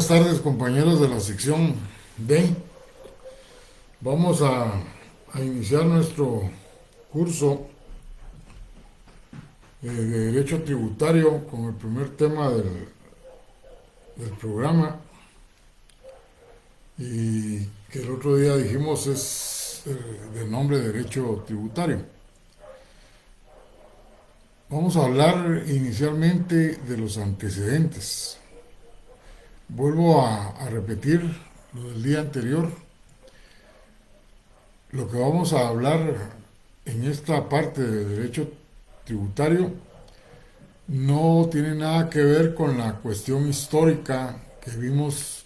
Buenas tardes, compañeros de la sección D. Vamos a iniciar nuestro curso de Derecho Tributario con el primer tema del programa, y que el otro día dijimos es de nombre Derecho Tributario. Vamos a hablar inicialmente de los antecedentes. Vuelvo a repetir lo del día anterior. Lo que vamos a hablar en esta parte de derecho tributario no tiene nada que ver con la cuestión histórica que vimos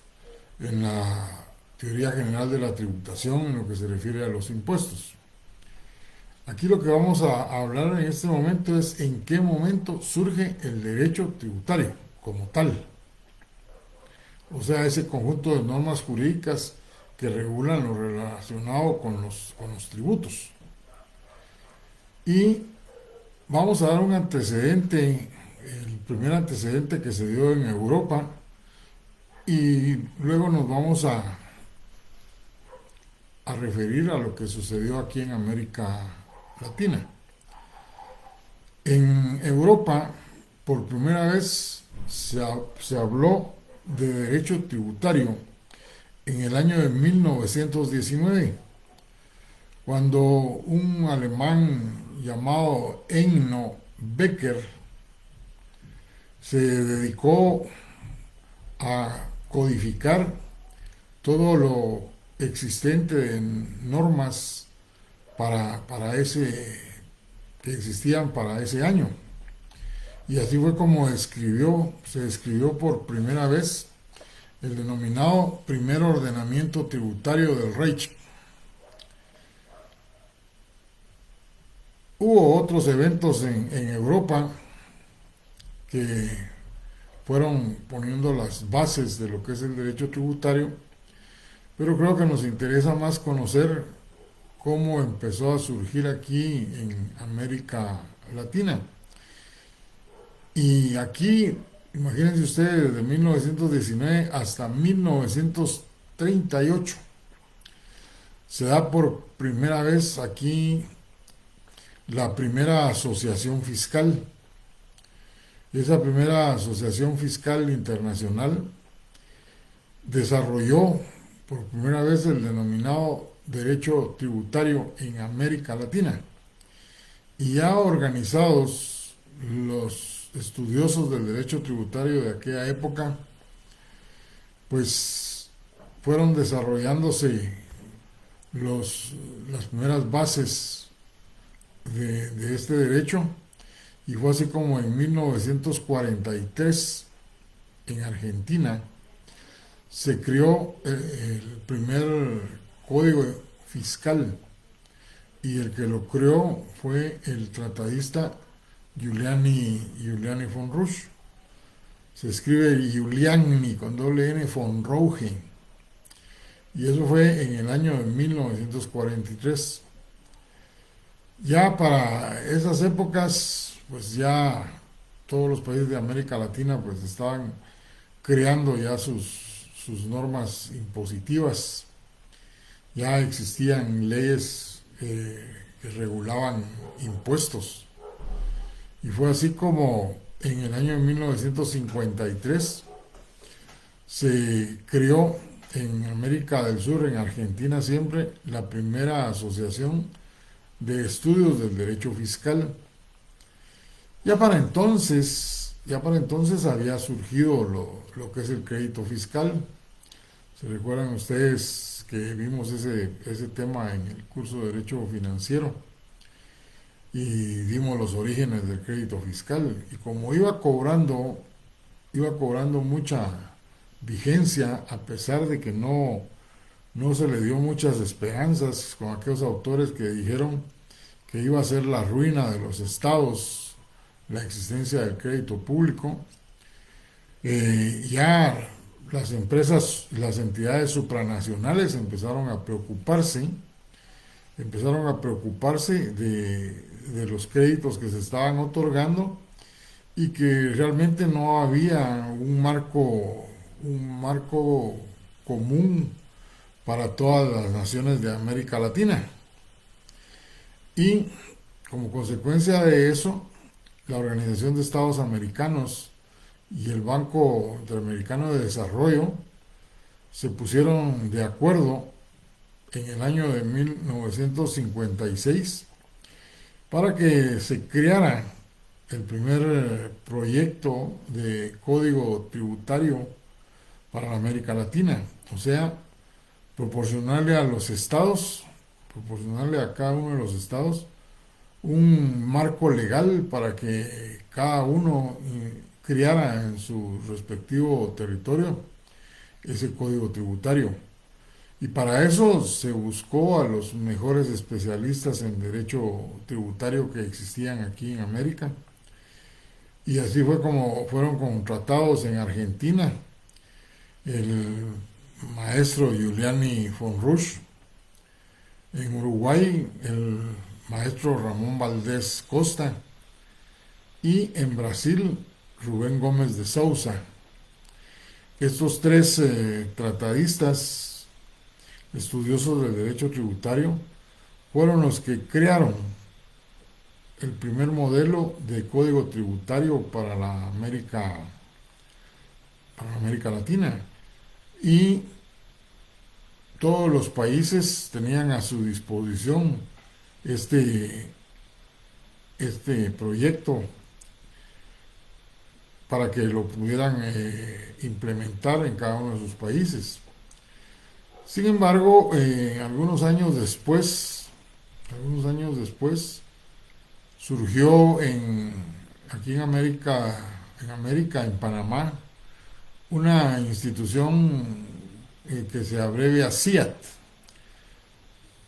en la teoría general de la tributación en lo que se refiere a los impuestos. Aquí lo que vamos a hablar en este momento es en qué momento surge el derecho tributario como tal. O sea, ese conjunto de normas jurídicas que regulan lo relacionado con los tributos. Y vamos a dar un antecedente, el primer antecedente que se dio en Europa, y luego nos vamos a referir a lo que sucedió aquí en América Latina. En Europa, por primera vez, se habló de derecho tributario en el año de 1919, cuando un alemán llamado Eino Becker se dedicó a codificar todo lo existente en normas para ese que existían para ese año. Y así fue como se describió por primera vez el denominado primer ordenamiento tributario del Reich. Hubo otros eventos en Europa que fueron poniendo las bases de lo que es el derecho tributario, pero creo que nos interesa más conocer cómo empezó a surgir aquí en América Latina. Y aquí, imagínense ustedes, desde 1919 hasta 1938, se da por primera vez aquí la primera asociación fiscal. Esa primera asociación fiscal internacional desarrolló por primera vez el denominado derecho tributario en América Latina. Y ya organizados los estudiosos del derecho tributario de aquella época, pues fueron desarrollándose las primeras bases de este derecho, y fue así como en 1943 en Argentina se creó el primer código fiscal, y el que lo creó fue el tratadista Giuliani von Rusch. Se escribe Giuliani con doble N von Rougen, y eso fue en el año de 1943. Ya para esas épocas, pues ya todos los países de América Latina pues estaban creando ya sus normas impositivas. Ya existían leyes que regulaban impuestos. Y fue así como en el año de 1953 se creó en América del Sur, en Argentina siempre, la primera asociación de estudios del derecho fiscal. Ya para entonces había surgido lo que es el crédito fiscal. ¿Se recuerdan ustedes que vimos ese tema en el curso de Derecho Financiero? Y dimos los orígenes del crédito fiscal. Y como iba cobrando mucha vigencia, a pesar de que no se le dio muchas esperanzas con aquellos autores que dijeron que iba a ser la ruina de los estados la existencia del crédito público. Ya las empresas, las entidades supranacionales empezaron a preocuparse de los créditos que se estaban otorgando, y que realmente no había un un marco común para todas las naciones de América Latina. Y como consecuencia de eso, la Organización de Estados Americanos y el Banco Interamericano de Desarrollo se pusieron de acuerdo en el año de 1956 para que se creara el primer proyecto de código tributario para la América Latina, o sea, proporcionarle a los estados, proporcionarle a cada uno de los estados un marco legal para que cada uno creara en su respectivo territorio ese código tributario. Y para eso se buscó a los mejores especialistas en derecho tributario que existían aquí en América. Y así fue como fueron contratados en Argentina el maestro Giuliani von Rusch, en Uruguay el maestro Ramón Valdés Costa y en Brasil Rubén Gómez de Sousa. Estos tres tratadistas estudiosos del derecho tributario fueron los que crearon el primer modelo de código tributario para la América Latina, y todos los países tenían a su disposición este proyecto para que lo pudieran implementar en cada uno de sus países. Sin embargo, algunos años después, surgió aquí en América, en Panamá, una institución que se abrevia CIAT,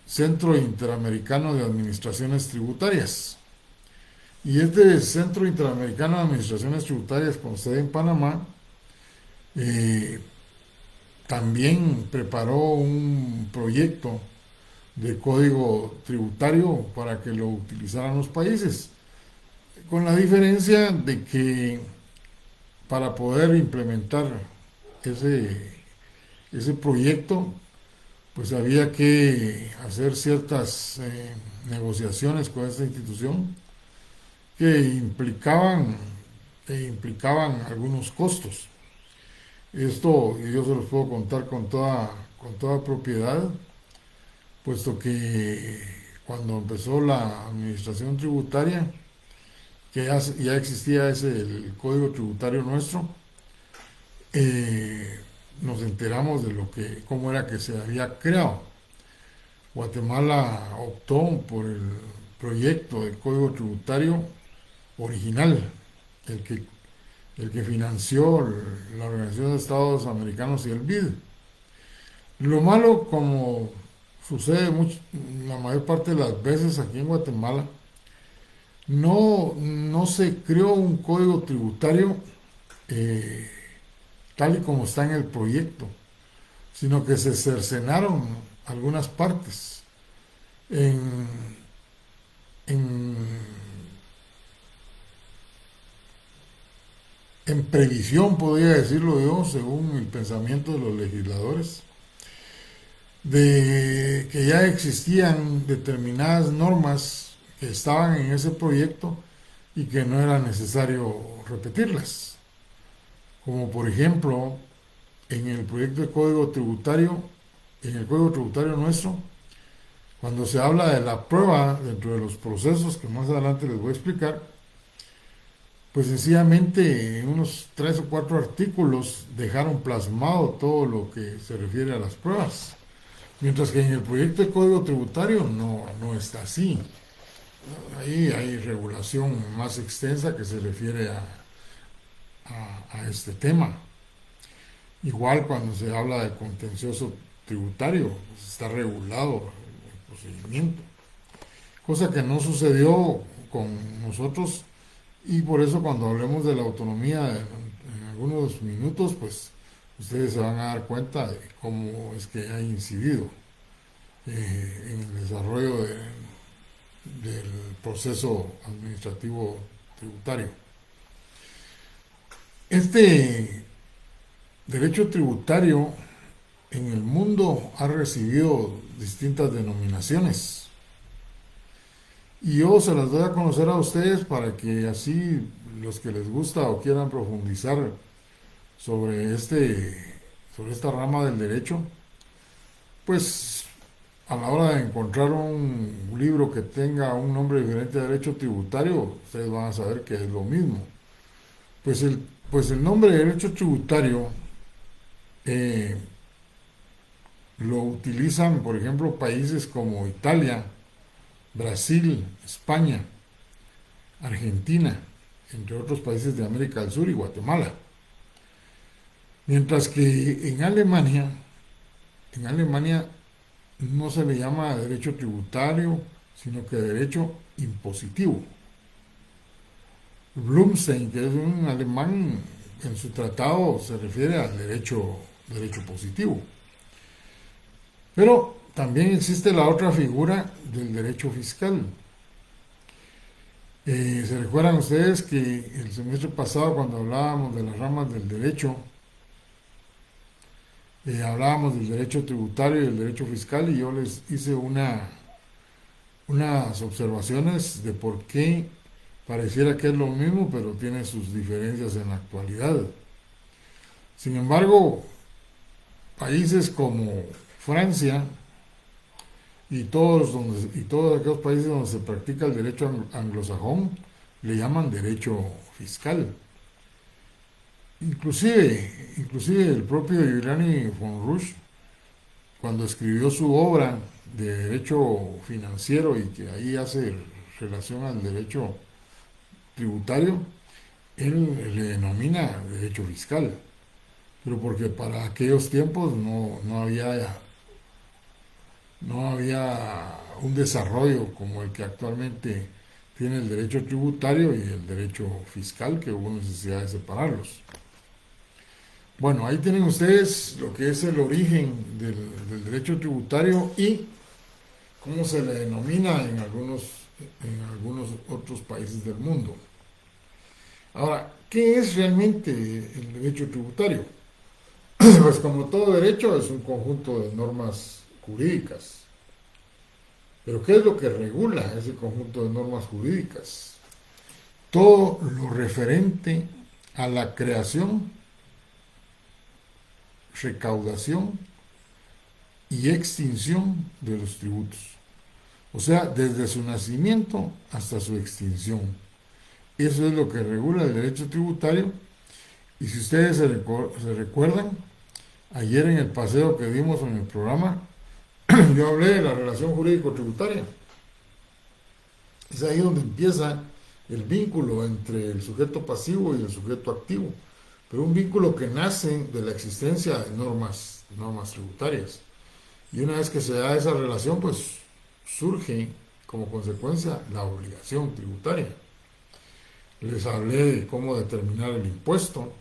Centro Interamericano de Administraciones Tributarias. Y este Centro Interamericano de Administraciones Tributarias, con sede en Panamá, también preparó un proyecto de código tributario para que lo utilizaran los países, con la diferencia de que para poder implementar ese proyecto, pues había que hacer ciertas negociaciones con esta institución que implicaban algunos costos. Esto yo se los puedo contar con toda propiedad, puesto que cuando empezó la administración tributaria, que ya existía el código tributario nuestro, nos enteramos de cómo era que se había creado. Guatemala optó por el proyecto de código tributario original, el que financió la Organización de Estados Americanos y el BID. Lo malo, como sucede la mayor parte de las veces aquí en Guatemala, no se creó un código tributario tal y como está en el proyecto, sino que se cercenaron algunas partes en, en, en previsión, podría decirlo yo, según el pensamiento de los legisladores, de que ya existían determinadas normas que estaban en ese proyecto y que no era necesario repetirlas. Como por ejemplo, en el proyecto de código tributario, en el código tributario nuestro, cuando se habla de la prueba dentro de los procesos, que más adelante les voy a explicar, pues sencillamente en unos 3 o 4 artículos dejaron plasmado todo lo que se refiere a las pruebas. Mientras que en el proyecto de código tributario no está así. Ahí hay regulación más extensa que se refiere a este tema. Igual cuando se habla de contencioso tributario, pues está regulado el procedimiento. Cosa que no sucedió con nosotros, y por eso cuando hablemos de la autonomía en algunos minutos, pues ustedes se van a dar cuenta de cómo es que ha incidido en el desarrollo del proceso administrativo tributario. Este derecho tributario en el mundo ha recibido distintas denominaciones. Y yo se las doy a conocer a ustedes para que así los que les gusta o quieran profundizar sobre sobre esta rama del derecho, pues a la hora de encontrar un libro que tenga un nombre diferente a derecho tributario, ustedes van a saber que es lo mismo. Pues el nombre de derecho tributario eh, lo utilizan, por ejemplo, países como Italia, Brasil, España, Argentina, entre otros países de América del Sur y Guatemala. Mientras que en Alemania no se le llama derecho tributario, sino que derecho impositivo. Blumstein, que es un alemán, en su tratado se refiere al derecho positivo. Pero también existe la otra figura del derecho fiscal. ¿Se recuerdan ustedes que el semestre pasado, cuando hablábamos de las ramas del derecho, hablábamos del derecho tributario y del derecho fiscal, y yo les hice unas observaciones de por qué pareciera que es lo mismo, pero tiene sus diferencias en la actualidad? Sin embargo, países como Francia y todos aquellos países donde se practica el derecho anglosajón le llaman derecho fiscal. Inclusive el propio Giuliani von Rush, cuando escribió su obra de derecho financiero y que ahí hace relación al derecho tributario, él le denomina derecho fiscal, pero porque para aquellos tiempos no había un desarrollo como el que actualmente tiene el derecho tributario y el derecho fiscal, que hubo necesidad de separarlos. Bueno, ahí tienen ustedes lo que es el origen del derecho tributario y cómo se le denomina en algunos otros países del mundo. Ahora, ¿qué es realmente el derecho tributario? Pues como todo derecho es un conjunto de normas jurídicas. Pero ¿qué es lo que regula ese conjunto de normas jurídicas? Todo lo referente a la creación, recaudación y extinción de los tributos. O sea, desde su nacimiento hasta su extinción. Eso es lo que regula el derecho tributario. Y si ustedes se recuerdan, ayer en el paseo que dimos en el programa, yo hablé de la relación jurídico-tributaria. Es ahí donde empieza el vínculo entre el sujeto pasivo y el sujeto activo, pero un vínculo que nace de la existencia de normas tributarias. Y una vez que se da esa relación, pues surge como consecuencia la obligación tributaria. Les hablé de cómo determinar el impuesto.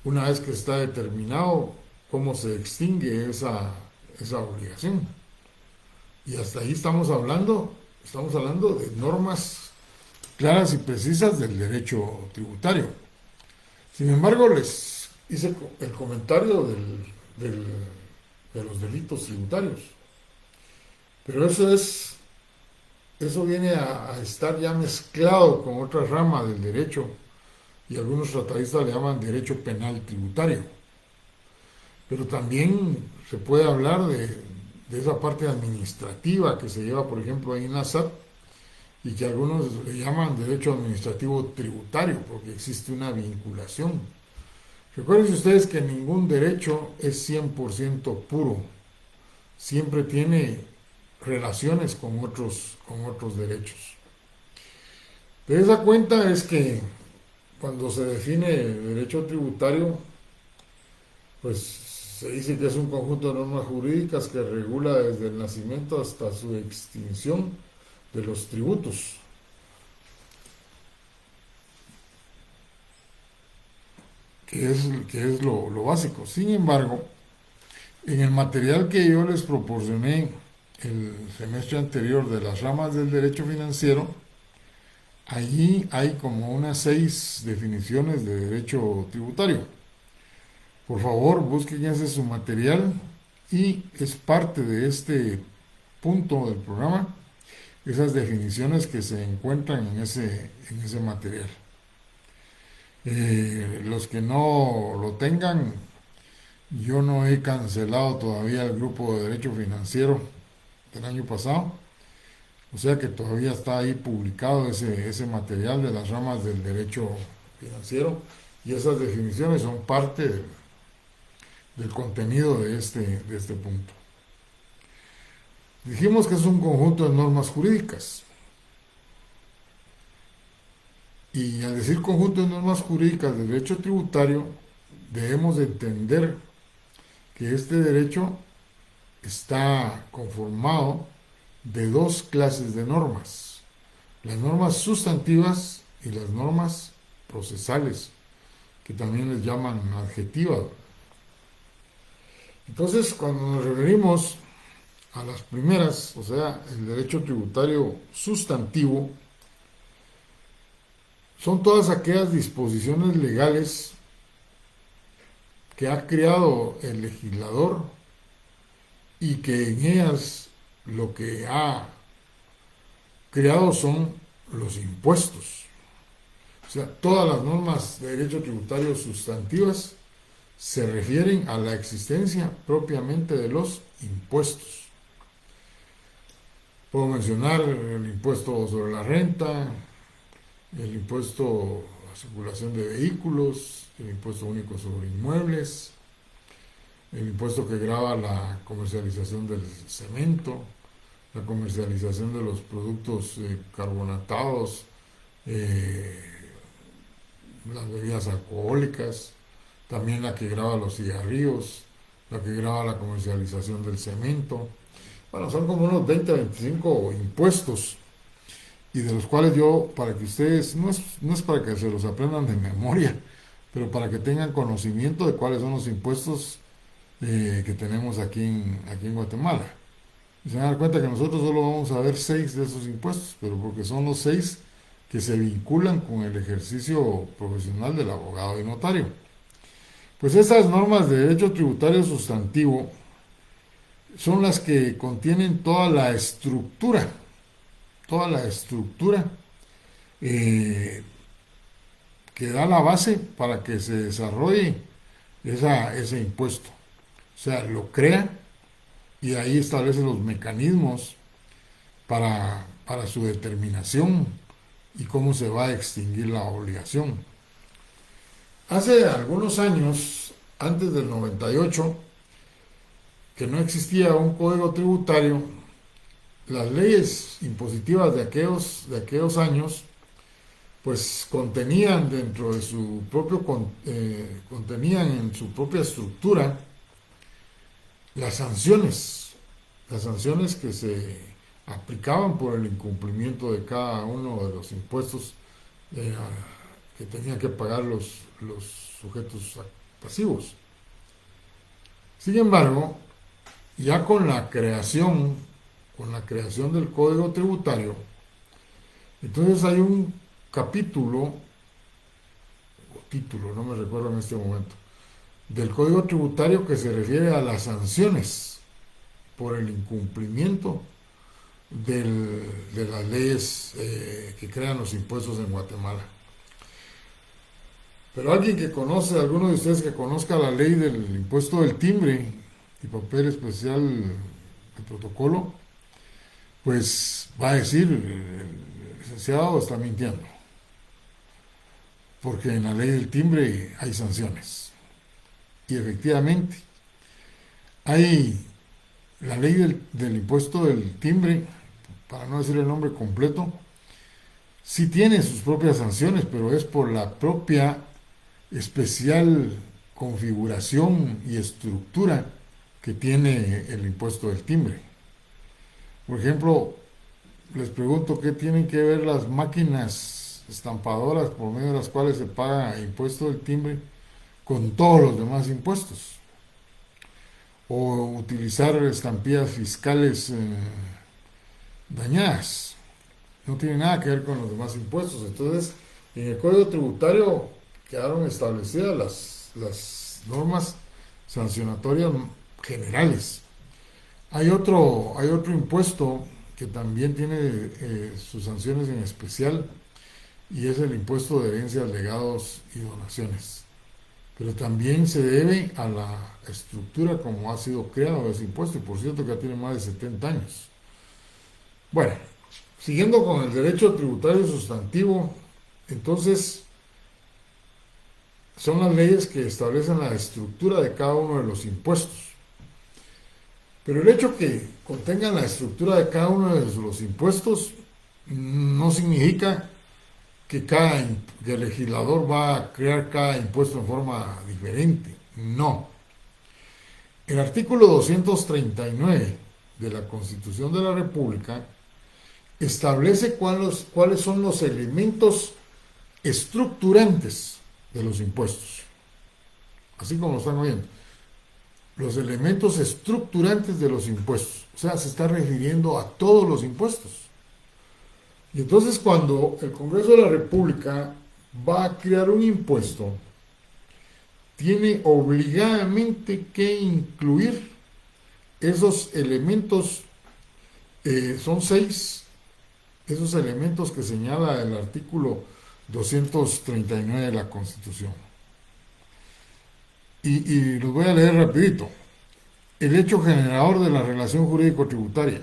Una vez que está determinado, cómo se extingue esa obligación. Y hasta ahí estamos hablando de normas claras y precisas del derecho tributario. Sin embargo, les hice el comentario de los delitos tributarios. Pero eso viene a estar ya mezclado con otra rama del derecho, y algunos tratadistas le llaman derecho penal tributario. Pero también se puede hablar de esa parte administrativa que se lleva, por ejemplo, ahí en la SAT, y que algunos le llaman derecho administrativo tributario, porque existe una vinculación. Recuerden ustedes que ningún derecho es 100% puro, siempre tiene relaciones con otros derechos. De esa cuenta es que cuando se define el derecho tributario, pues se dice que es un conjunto de normas jurídicas que regula desde el nacimiento hasta su extinción de los tributos. Que es lo básico. Sin embargo, en el material que yo les proporcioné el semestre anterior de las ramas del derecho financiero, allí hay como unas 6 definiciones de derecho tributario. Por favor, busquen ese su material y es parte de este punto del programa, esas definiciones que se encuentran en ese material. Los que no lo tengan, yo no he cancelado todavía el grupo de Derecho Financiero del año pasado, o sea que todavía está ahí publicado ese material de las ramas del derecho financiero y esas definiciones son parte del contenido de este punto. Dijimos que es un conjunto de normas jurídicas. Y al decir conjunto de normas jurídicas de derecho tributario, debemos de entender que este derecho está conformado de dos clases de normas, las normas sustantivas y las normas procesales, que también les llaman adjetivas. Entonces, cuando nos referimos a las primeras, o sea, el derecho tributario sustantivo, son todas aquellas disposiciones legales que ha creado el legislador y que en ellas lo que ha creado son los impuestos. O sea, todas las normas de derecho tributario sustantivas se refieren a la existencia propiamente de los impuestos. Puedo mencionar el impuesto sobre la renta, el impuesto a la circulación de vehículos, el impuesto único sobre inmuebles, el impuesto que grava la comercialización del cemento, la comercialización de los productos carbonatados, las bebidas alcohólicas, también la que grava los cigarrillos, la que grava la comercialización del cemento. Bueno, son como unos 20, 25 impuestos, y de los cuales yo, para que ustedes, no es para que se los aprendan de memoria, pero para que tengan conocimiento de cuáles son los impuestos que tenemos aquí en Guatemala. Y se van a dar cuenta que nosotros solo vamos a ver 6 de esos impuestos, pero porque son los 6 que se vinculan con el ejercicio profesional del abogado y notario. Pues estas normas de derecho tributario sustantivo son las que contienen toda la estructura que da la base para que se desarrolle ese impuesto. O sea, lo crea y ahí establece los mecanismos para su determinación y cómo se va a extinguir la obligación. Hace algunos años, antes del 98, que no existía un código tributario, las leyes impositivas de aquellos años pues contenían dentro de su propio contenían en su propia estructura las sanciones que se aplicaban por el incumplimiento de cada uno de los impuestos que tenían que pagar los sujetos pasivos. Sin embargo, ya con la creación del Código Tributario, entonces hay un capítulo, o título, no me recuerdo en este momento, del Código Tributario que se refiere a las sanciones por el incumplimiento de las leyes que crean los impuestos en Guatemala. Pero alguien que conoce, alguno de ustedes que conozca la ley del impuesto del timbre y papel especial de protocolo, pues va a decir, el licenciado está mintiendo, porque en la ley del timbre hay sanciones. Y efectivamente, hay la ley del impuesto del timbre, para no decir el nombre completo, sí tiene sus propias sanciones, pero es por la propia especial configuración y estructura que tiene el impuesto del timbre. Por ejemplo, les pregunto qué tienen que ver las máquinas estampadoras por medio de las cuales se paga impuesto del timbre con todos los demás impuestos, o utilizar estampillas fiscales dañadas. No tiene nada que ver con los demás impuestos. Entonces, en el Código Tributario quedaron establecidas las normas sancionatorias generales. Hay otro impuesto que también tiene sus sanciones en especial, y es el impuesto de herencias, legados y donaciones. Pero también se debe a la estructura como ha sido creado ese impuesto, y por cierto que ya tiene más de 70 años. Bueno, siguiendo con el derecho tributario sustantivo, entonces son las leyes que establecen la estructura de cada uno de los impuestos. Pero el hecho que contengan la estructura de cada uno de los impuestos no significa que que el legislador va a crear cada impuesto en forma diferente. No. El artículo 239 de la Constitución de la República establece cuáles son los elementos estructurantes de los impuestos. Así como lo están oyendo. Los elementos estructurantes de los impuestos. O sea, se está refiriendo a todos los impuestos. Y entonces cuando el Congreso de la República va a crear un impuesto, tiene obligadamente que incluir esos elementos, son 6, esos elementos que señala el artículo 239 de la Constitución. Y los voy a leer rapidito. El hecho generador de la relación jurídico-tributaria,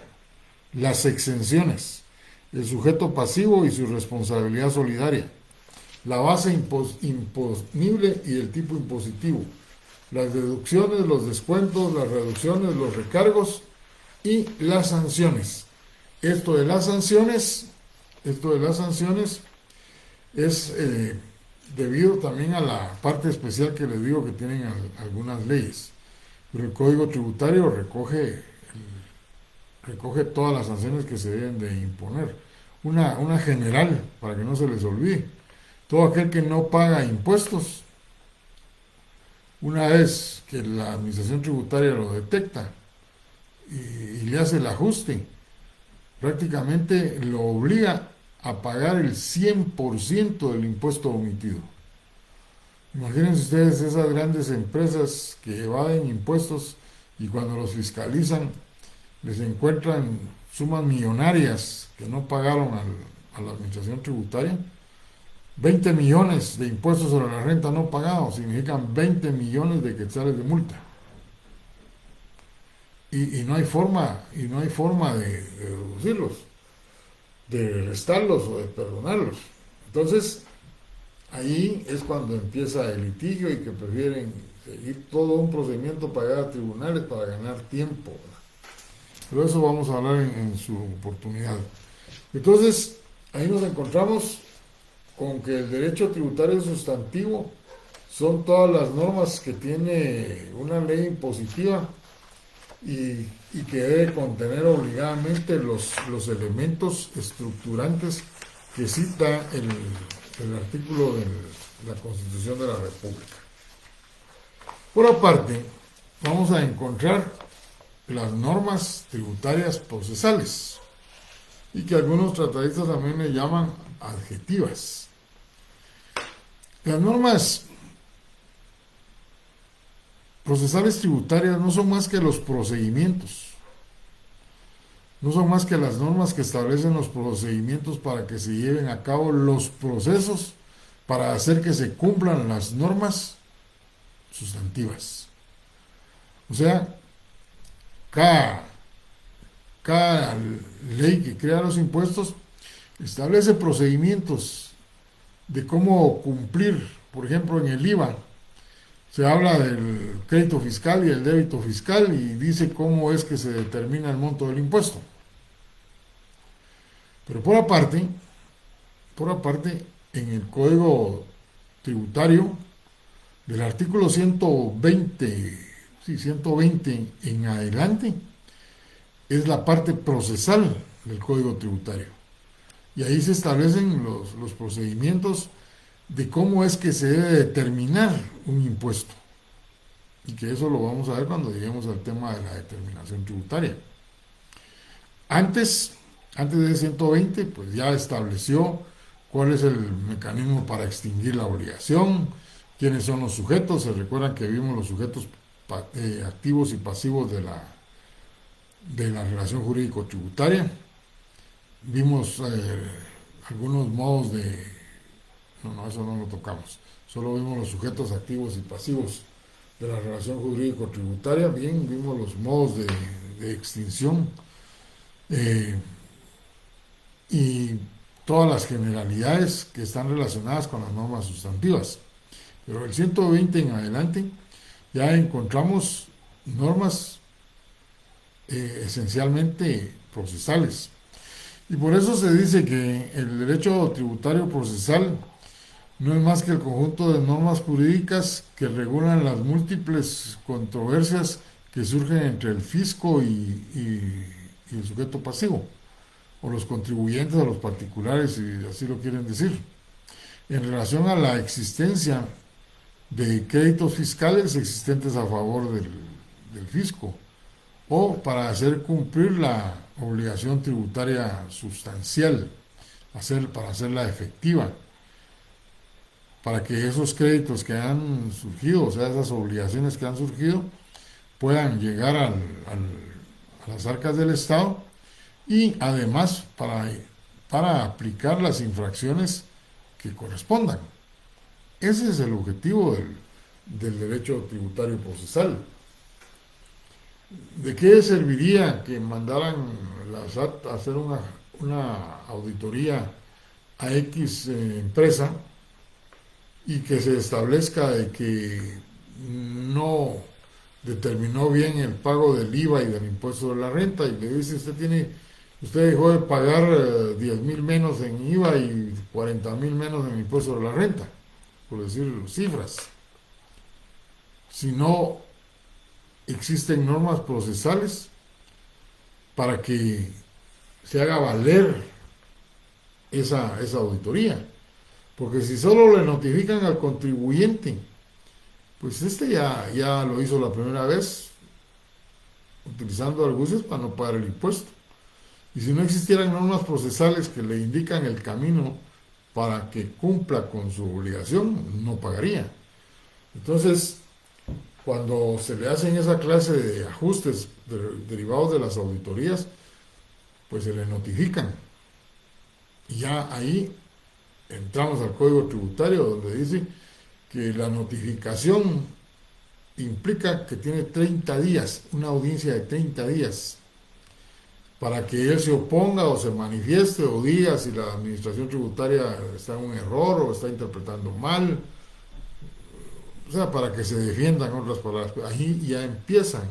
las exenciones, el sujeto pasivo y su responsabilidad solidaria, la base imponible y el tipo impositivo, las deducciones, los descuentos, las reducciones, los recargos y las sanciones. Esto de las sanciones es debido también a la parte especial que les digo que tienen algunas leyes. Pero el Código Tributario recoge todas las sanciones que se deben de imponer. Una general, para que no se les olvide. Todo aquel que no paga impuestos, una vez que la Administración Tributaria lo detecta y le hace el ajuste, prácticamente lo obliga a pagar el 100% del impuesto omitido. Imagínense ustedes esas grandes empresas que evaden impuestos y cuando los fiscalizan les encuentran sumas millonarias que no pagaron a la Administración Tributaria. 20 millones de impuestos sobre la renta no pagados significan 20 millones de quetzales de multa. Y no hay forma de reducirlos, de restarlos o de perdonarlos. Entonces, ahí es cuando empieza el litigio y que prefieren seguir todo un procedimiento para llegar a tribunales para ganar tiempo. Pero eso vamos a hablar en su oportunidad. Entonces, ahí nos encontramos con que el derecho tributario sustantivo son todas las normas que tiene una ley impositiva y que debe contener obligadamente los elementos estructurantes que cita el artículo de la Constitución de la República. Por aparte, vamos a encontrar las normas tributarias procesales, y que algunos tratadistas también le llaman adjetivas. Las normas procesales tributarias no son más que los procedimientos, no son más que las normas que establecen los procedimientos para que se lleven a cabo los procesos para hacer que se cumplan las normas sustantivas. O sea, cada ley que crea los impuestos establece procedimientos de cómo cumplir. Por ejemplo, en el IVA se habla del crédito fiscal y el débito fiscal y dice cómo es que se determina el monto del impuesto. Pero por aparte, en el Código Tributario, del artículo 120 en adelante, es la parte procesal del Código Tributario. Y ahí se establecen los procedimientos de cómo es que se debe determinar un impuesto. Y que eso lo vamos a ver cuando lleguemos al tema de la determinación tributaria. Antes de 120, pues ya estableció cuál es el mecanismo para extinguir la obligación, quiénes son los sujetos. Se recuerdan que vimos los sujetos activos y pasivos de la relación jurídico-tributaria. Vimos algunos modos no, eso no lo tocamos. Solo vimos los sujetos activos y pasivos de la relación jurídico-tributaria. Bien, vimos los modos de extinción y todas las generalidades que están relacionadas con las normas sustantivas. Pero el 120 en adelante ya encontramos normas esencialmente procesales. Y por eso se dice que el derecho tributario procesal no es más que el conjunto de normas jurídicas que regulan las múltiples controversias que surgen entre el fisco y el sujeto pasivo, o los contribuyentes o los particulares, si así lo quieren decir, en relación a la existencia de créditos fiscales existentes a favor del fisco, o para hacer cumplir la obligación tributaria sustancial, para hacerla efectiva, para que esos créditos que han surgido, o sea, esas obligaciones que han surgido, puedan llegar a las arcas del Estado y además para aplicar las infracciones que correspondan. Ese es el objetivo del derecho tributario procesal. ¿De qué serviría que mandaran la SAT a hacer una auditoría a X empresa y que se establezca de que no determinó bien el pago del IVA y del impuesto de la renta, y le dice: usted dejó de pagar 10,000 menos en IVA y 40,000 menos en impuesto de la renta, por decir cifras? Si no existen normas procesales para que se haga valer esa auditoría, porque si solo le notifican al contribuyente, pues ya lo hizo la primera vez utilizando argucias para no pagar el impuesto. Y si no existieran normas procesales que le indican el camino para que cumpla con su obligación, no pagaría. Entonces, cuando se le hacen esa clase de ajustes derivados de las auditorías, pues se le notifican. Y ya ahí entramos al Código Tributario, donde dice que la notificación implica que tiene 30 días, una audiencia de 30 días, para que él se oponga o se manifieste o diga si la administración tributaria está en un error o está interpretando mal, o sea, para que se defiendan, otras palabras. Ahí ya empiezan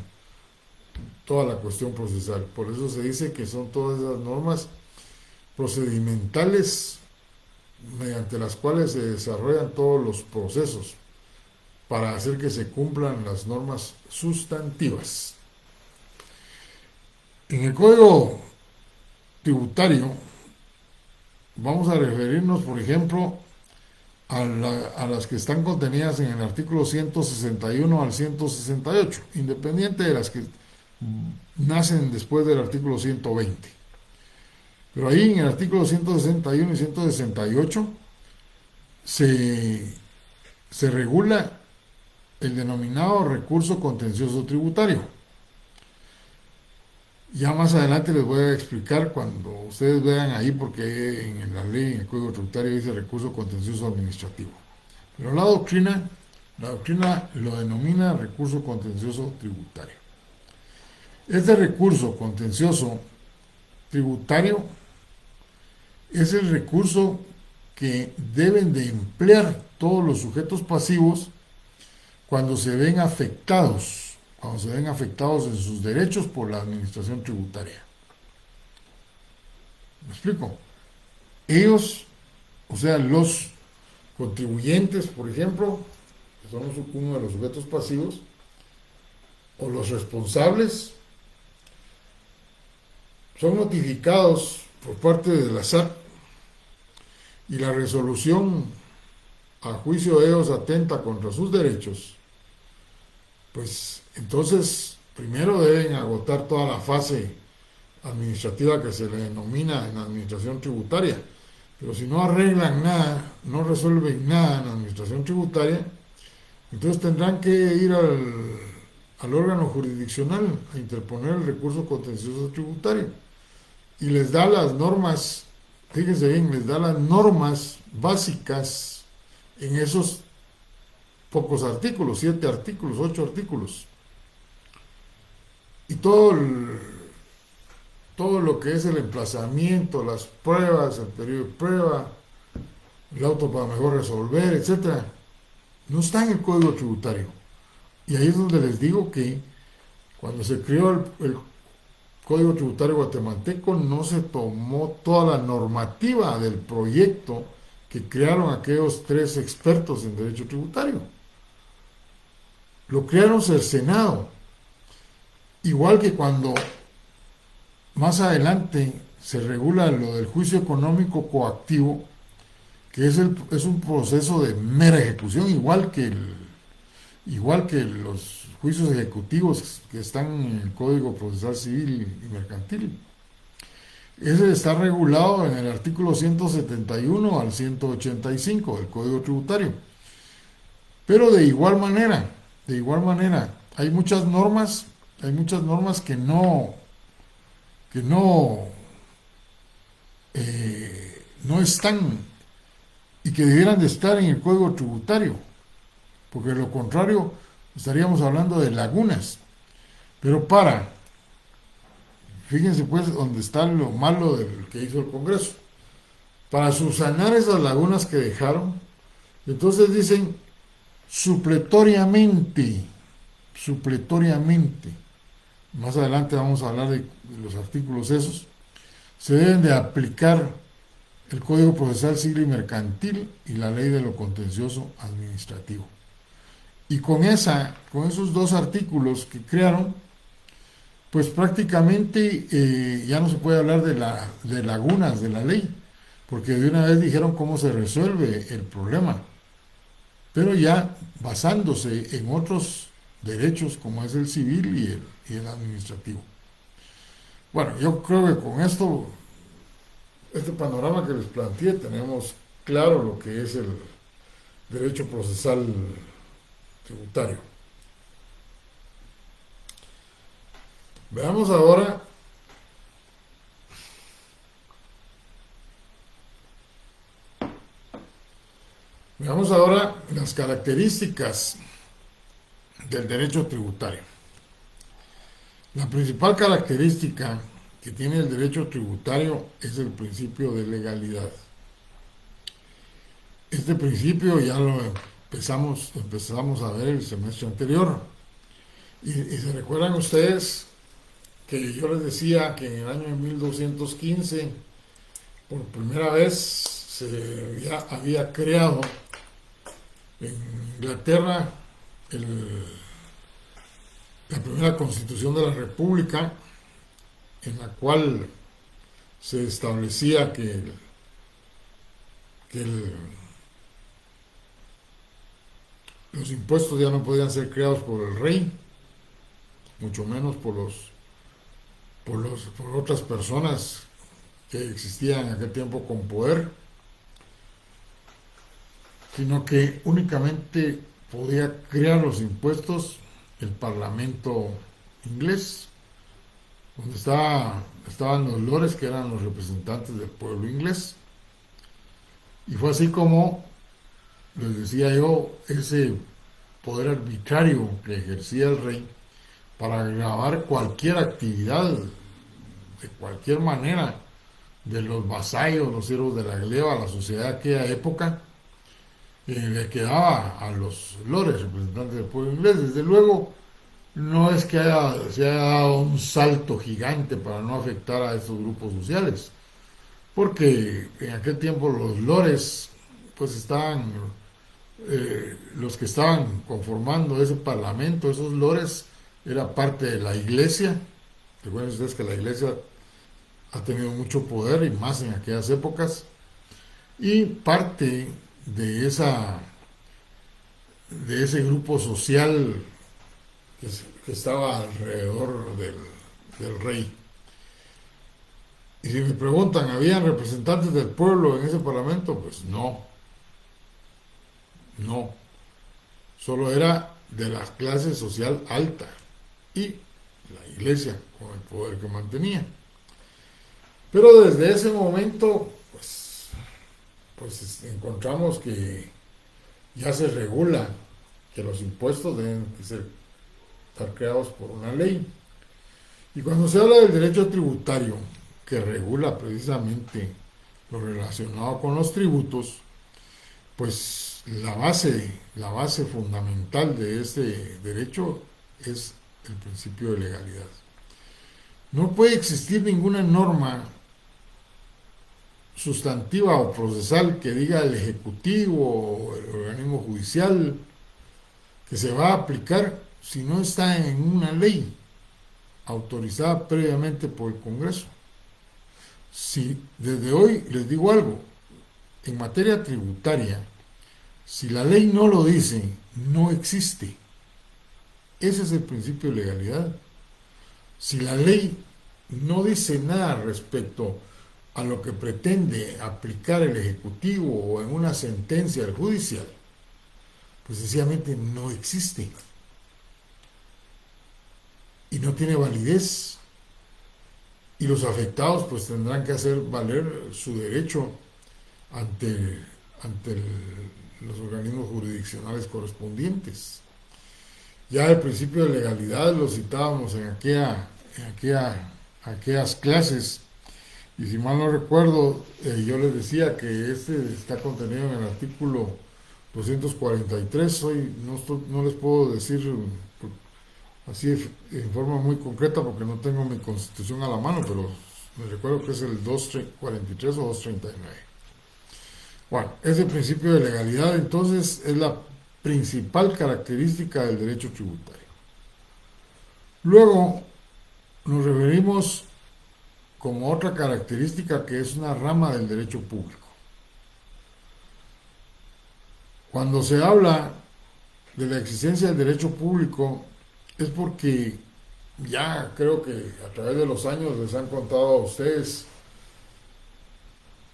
toda la cuestión procesal. Por eso se dice que son todas esas normas procedimentales mediante las cuales se desarrollan todos los procesos para hacer que se cumplan las normas sustantivas. En el Código Tributario vamos a referirnos, por ejemplo, a las que están contenidas en el artículo 161 al 168, independiente de las que nacen después del artículo 120. Pero ahí en el artículo 161 y 168 se regula el denominado recurso contencioso tributario. Ya más adelante les voy a explicar cuando ustedes vean ahí, porque en la ley, en el Código Tributario dice recurso contencioso administrativo. Pero la doctrina lo denomina recurso contencioso tributario. Este recurso contencioso tributario es el recurso que deben de emplear todos los sujetos pasivos cuando se ven afectados en sus derechos por la administración tributaria. ¿Me explico? Ellos, o sea, los contribuyentes, por ejemplo, que son uno de los sujetos pasivos, o los responsables, son notificados por parte de la SAT y la resolución a juicio de ellos atenta contra sus derechos, pues entonces primero deben agotar toda la fase administrativa que se le denomina en la administración tributaria. Pero si no arreglan nada, no resuelven nada en la administración tributaria, entonces tendrán que ir al órgano jurisdiccional a interponer el recurso contencioso tributario y les da las normas, fíjense bien, les da las normas básicas en esos pocos artículos, 7 artículos, 8 artículos. Y todo lo que es el emplazamiento, las pruebas, el periodo de prueba, el auto para mejor resolver, etcétera, no está en el Código Tributario. Y ahí es donde les digo que cuando se creó el Código Tributario guatemalteco no se tomó toda la normativa del proyecto que crearon aquellos 3 expertos en derecho tributario. Lo crearon el Senado. Igual que cuando más adelante se regula lo del juicio económico coactivo, que es un proceso de mera ejecución, igual que los juicios ejecutivos que están en el Código Procesal Civil y Mercantil. Ese está regulado en el artículo 171 al 185 del Código Tributario. Pero de igual manera, hay muchas normas que no están y que debieran de estar en el Código Tributario, porque de lo contrario estaríamos hablando de lagunas. Pero fíjense pues donde está lo malo del que hizo el Congreso, para subsanar esas lagunas que dejaron, entonces dicen supletoriamente, más adelante vamos a hablar de los artículos esos, se deben de aplicar el Código Procesal Civil y Mercantil y la Ley de lo Contencioso Administrativo. Y con esos 2 artículos que crearon, pues prácticamente ya no se puede hablar de lagunas de la ley, porque de una vez dijeron cómo se resuelve el problema, pero ya basándose en otros derechos como es el civil y el administrativo. Bueno, yo creo que con este panorama que les planteé, tenemos claro lo que es el derecho procesal tributario. Veamos ahora las características del derecho tributario. La principal característica que tiene el derecho tributario es el principio de legalidad. Este principio ya lo empezamos a ver el semestre anterior. Y se recuerdan ustedes que yo les decía que en el año de 1215 por primera vez ya había creado en Inglaterra la primera constitución de la República, en la cual se establecía que los impuestos ya no podían ser creados por el rey, mucho menos por otras personas que existían en aquel tiempo con poder, sino que únicamente podía crear los impuestos el Parlamento inglés, donde estaban los lores, que eran los representantes del pueblo inglés. Y fue así como, les decía yo, ese poder arbitrario que ejercía el rey para gravar cualquier actividad, de cualquier manera, de los vasallos, los siervos de la gleba, la sociedad de aquella época, le quedaba a los lores, representantes del pueblo inglés. Desde luego, no es que se haya dado un salto gigante para no afectar a estos grupos sociales, porque en aquel tiempo los lores, pues estaban, los que estaban conformando ese parlamento, esos lores, era parte de la iglesia. Recuerden ustedes que la iglesia ha tenido mucho poder, y más en aquellas épocas, y parte de ese grupo social que estaba alrededor del rey. Y si me preguntan, ¿habían representantes del pueblo en ese parlamento? Pues no, solo era de la clase social alta, y la iglesia con el poder que mantenía. Pero desde ese momento, pues encontramos que ya se regula que los impuestos deben estar creados por una ley. Y cuando se habla del derecho tributario, que regula precisamente lo relacionado con los tributos, pues la base fundamental de este derecho es el principio de legalidad. No puede existir ninguna norma sustantiva o procesal que diga el Ejecutivo o el organismo judicial que se va a aplicar si no está en una ley autorizada previamente por el Congreso. Si desde hoy les digo algo, en materia tributaria, si la ley no lo dice, no existe. Ese es el principio de legalidad. Si la ley no dice nada respecto a lo que pretende aplicar el Ejecutivo o en una sentencia del judicial, pues sencillamente no existe. Y no tiene validez. Y los afectados pues tendrán que hacer valer su derecho ante los organismos jurisdiccionales correspondientes. Ya el principio de legalidad lo citábamos en aquellas clases, y si mal no recuerdo, yo les decía que este está contenido en el artículo 243. Hoy no les puedo decir así en forma muy concreta porque no tengo mi constitución a la mano, pero me recuerdo que es el 243 o 239. Bueno, ese principio de legalidad entonces es la principal característica del derecho tributario. Luego nos referimos como otra característica que es una rama del derecho público. Cuando se habla de la existencia del derecho público es porque ya creo que a través de los años les han contado a ustedes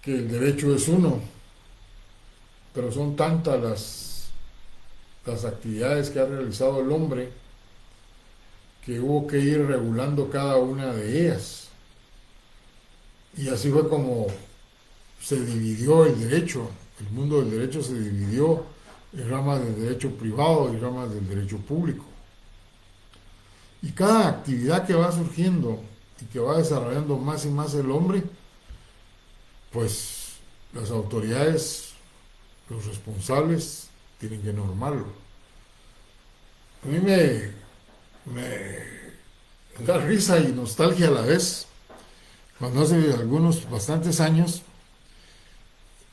que el derecho es uno, pero son tantas las actividades que ha realizado el hombre que hubo que ir regulando cada una de ellas. Y así fue como se dividió el derecho. El mundo del derecho se dividió en ramas del derecho privado y ramas del derecho público. Y cada actividad que va surgiendo y que va desarrollando más y más el hombre, pues las autoridades, los responsables, tienen que normarlo. A mí me da risa y nostalgia a la vez, cuando hace bastantes años,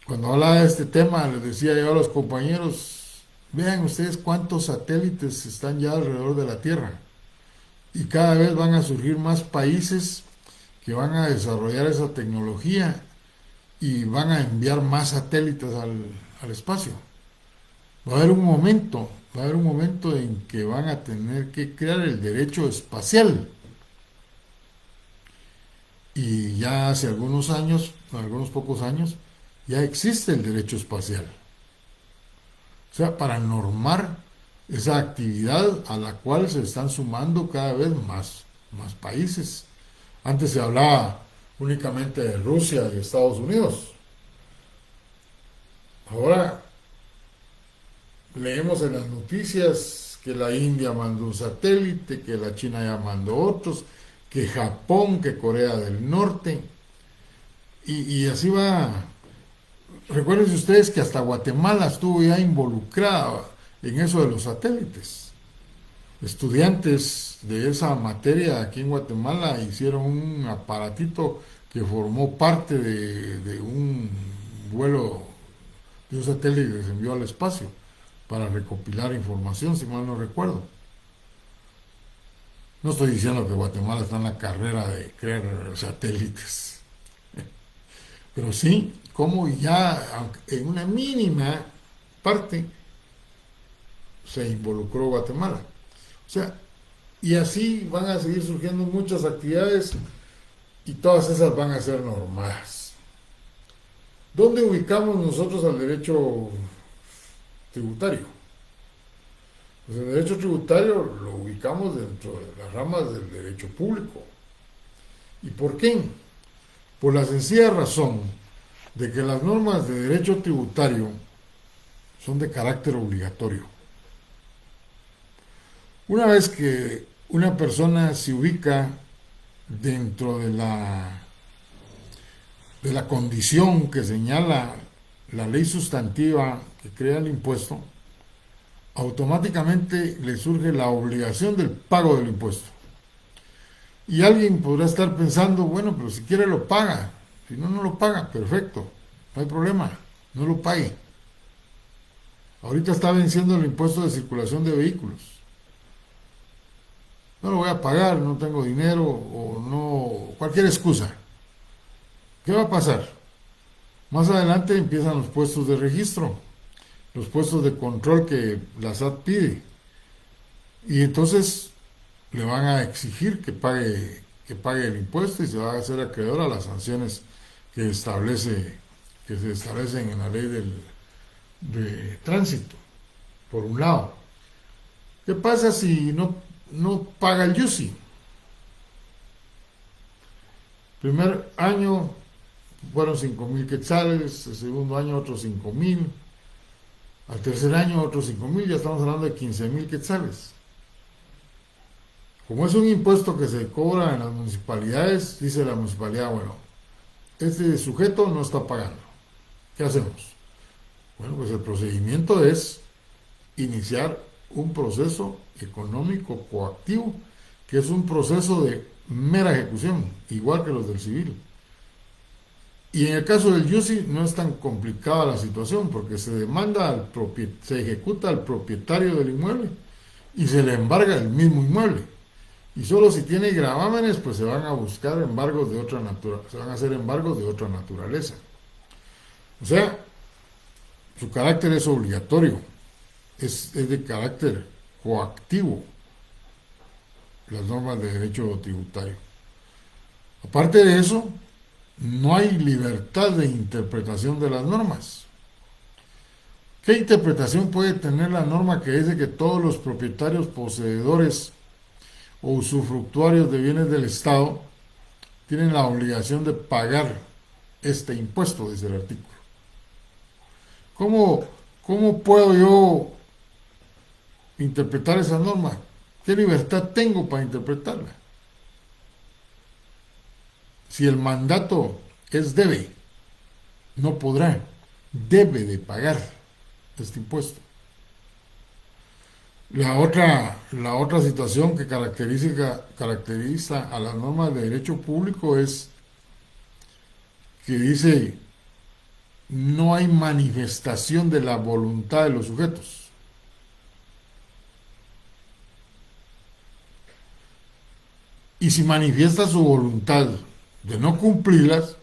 cuando hablaba de este tema, les decía yo a los compañeros, vean ustedes cuántos satélites están ya alrededor de la Tierra. Y cada vez van a surgir más países que van a desarrollar esa tecnología y van a enviar más satélites al espacio. Va a haber un momento en que van a tener que crear el derecho espacial. Y ya hace algunos pocos años, ya existe el derecho espacial. O sea, para normar esa actividad a la cual se están sumando cada vez más países. Antes se hablaba únicamente de Rusia y Estados Unidos. Ahora leemos en las noticias que la India mandó un satélite, que la China ya mandó otros, que Japón, que Corea del Norte, y así va. Recuerden ustedes que hasta Guatemala estuvo ya involucrada en eso de los satélites. Estudiantes de esa materia aquí en Guatemala hicieron un aparatito que formó parte de un vuelo de un satélite que se envió al espacio para recopilar información, si mal no recuerdo. No estoy diciendo que Guatemala está en la carrera de crear satélites, pero sí, como ya en una mínima parte se involucró Guatemala. O sea, y así van a seguir surgiendo muchas actividades y todas esas van a ser normadas. ¿Dónde ubicamos nosotros al derecho tributario? Pues el derecho tributario lo ubicamos dentro de las ramas del derecho público. ¿Y por qué? Por la sencilla razón de que las normas de derecho tributario son de carácter obligatorio. Una vez que una persona se ubica dentro de la condición que señala la ley sustantiva que crea el impuesto, automáticamente le surge la obligación del pago del impuesto. Y alguien podrá estar pensando, bueno, pero si quiere lo paga, si no, no lo paga, perfecto, no hay problema, no lo pague. Ahorita está venciendo el impuesto de circulación de vehículos. No lo voy a pagar, no tengo dinero o no, cualquier excusa. ¿Qué va a pasar? Más adelante empiezan los puestos de registro, los puestos de control que la SAT pide. Y entonces le van a exigir que pague el impuesto y se va a hacer acreedor a las sanciones que se establecen en la ley de tránsito, por un lado. ¿Qué pasa si no paga el YUSI? Primer año fueron 5,000 quetzales, el segundo año otros 5,000, al tercer año otros 5,000, ya estamos hablando de 15,000 quetzales. Como es un impuesto que se cobra en las municipalidades, dice la municipalidad, bueno, este sujeto no está pagando. ¿Qué hacemos? Bueno, pues el procedimiento es iniciar un proceso económico coactivo, que es un proceso de mera ejecución, igual que los del civil. Y en el caso del YUSI no es tan complicada la situación, porque se demanda se ejecuta al propietario del inmueble y se le embarga el mismo inmueble. Y solo si tiene gravámenes, pues se van a buscar embargos de otra naturaleza, se van a hacer embargos de otra naturaleza. O sea, su carácter es obligatorio, es de carácter coactivo, las normas de derecho tributario. Aparte de eso, no hay libertad de interpretación de las normas. ¿Qué interpretación puede tener la norma que dice que todos los propietarios, poseedores o usufructuarios de bienes del Estado tienen la obligación de pagar este impuesto, dice el artículo? ¿Cómo puedo yo interpretar esa norma? ¿Qué libertad tengo para interpretarla? Si el mandato es debe, no podrá, debe de pagar este impuesto. La otra situación que caracteriza a las normas de derecho público es que dice no hay manifestación de la voluntad de los sujetos. Y si manifiesta su voluntad de no cumplirlas,